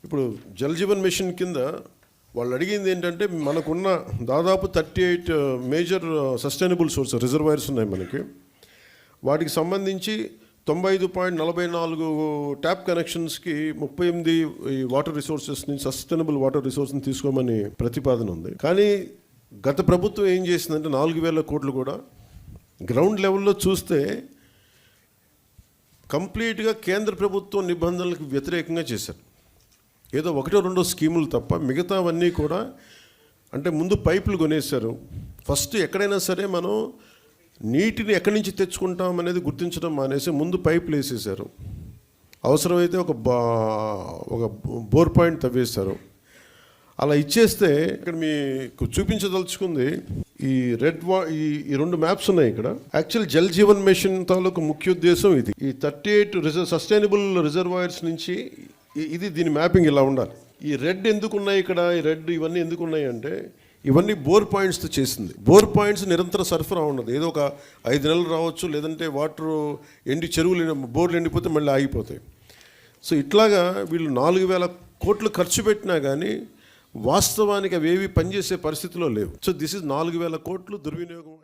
ఇప్పుడు జల్ జీవన్ మిషన్ కింద వాళ్ళు అడిగింది ఏంటంటే మనకున్న దాదాపు 38 మేజర్ సస్టైనబుల్ సోర్స్ రిజర్వాయర్స్ ఉన్నాయి మనకి. వాటికి సంబంధించి 95.44 ట్యాప్ కనెక్షన్స్కి 38 ఈ వాటర్ రిసోర్సెస్ నుంచి సస్టైనబుల్ వాటర్ రిసోర్స్ని తీసుకోమని ప్రతిపాదన ఉంది. కానీ గత ప్రభుత్వం ఏం చేసిందంటే 4,000 కోట్లు కూడా గ్రౌండ్ లెవెల్లో చూస్తే కంప్లీట్గా కేంద్ర ప్రభుత్వం నిబంధనలకు వ్యతిరేకంగా చేశారు. ఏదో 1-2 స్కీములు తప్ప మిగతావన్నీ కూడా అంటే ముందు పైపులు కొనేశారు. ఫస్ట్ ఎక్కడైనా సరే మనం నీటిని ఎక్కడి నుంచి తెచ్చుకుంటాం అనేది గుర్తించడం మానేసి ముందు పైపులు వేసేసారు. అవసరమైతే ఒక బోర్ పాయింట్ తవ్వేశారు. అలా ఇచ్చేస్తే ఇక్కడ మీకు చూపించదలుచుకుంది ఈ ఈ 2 మ్యాప్స్ ఉన్నాయి ఇక్కడ. యాక్చువల్ జల్ జీవన్ మిషన్ తాలూకు ముఖ్య ఉద్దేశం ఇది. ఈ 38 సస్టైనబుల్ రిజర్వాయర్స్ నుంచి ఇది దీని మ్యాపింగ్ ఇలా ఉండాలి. ఈ రెడ్ ఎందుకు ఉన్నాయి ఇక్కడ, ఈ రెడ్ ఇవన్నీ ఎందుకు ఉన్నాయి అంటే ఇవన్నీ బోర్ పాయింట్స్తో చేసింది. బోర్ పాయింట్స్ నిరంతర సరఫరా ఉండదు. ఏదో ఒక 5 నెలలు రావచ్చు, లేదంటే వాటర్ చెరువులు బోర్లు ఎండిపోతే మళ్ళీ ఆగిపోతాయి. సో ఇట్లాగా వీళ్ళు 4,000 కోట్లు ఖర్చు పెట్టినా కానీ వాస్తవానికి అవేవి పనిచేసే పరిస్థితిలో లేవు. సో దిస్ ఇస్ 4,000 కోట్లు దుర్వినియోగం.